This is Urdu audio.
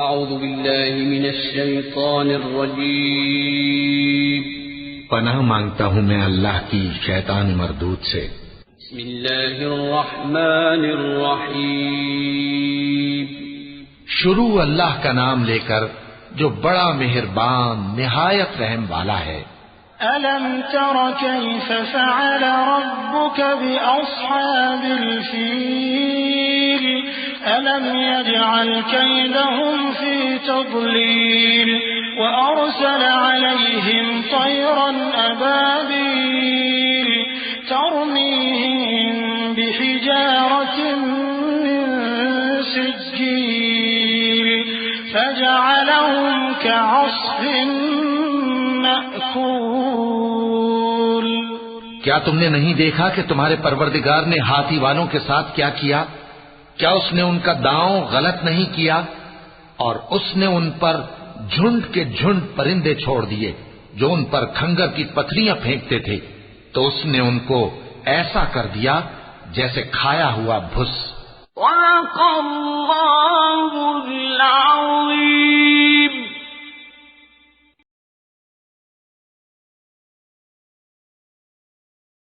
اعوذ باللہ من الشیطان الرجیم پناہ مانگتا ہوں میں اللہ کی شیطان مردود سے۔ بسم اللہ الرحمن الرحیم شروع اللہ کا نام لے کر جو بڑا مہربان نہایت رحم والا ہے۔ أَلَمْ تَرَ كَيْفَ فَعَلَ رَبُّكَ بِأَصْحَابِ الْفِيلِ أَلَمْ يَجْعَلْ كَيْدَهُمْ فِي تَضْلِيلٍ وَأَرْسَلَ عَلَيْهِمْ طَيْرًا أَبَابِيلَ تَرْمِيهِمْ بِحِجَارَةٍ مِّن سِجِّيلٍ فَجَعَلَهُمْ كَعَصْفٍ مأکول۔ کیا تم نے نہیں دیکھا کہ تمہارے پروردگار نے ہاتھی والوں کے ساتھ کیا کیا؟ کیا اس نے ان کا داؤں غلط نہیں کیا؟ اور اس نے ان پر جھنڈ کے جھنڈ پرندے چھوڑ دیے جو ان پر کھنگر کی پتھریاں پھینکتے تھے، تو اس نے ان کو ایسا کر دیا جیسے کھایا ہوا بھس۔ صدق اللہ العظیم۔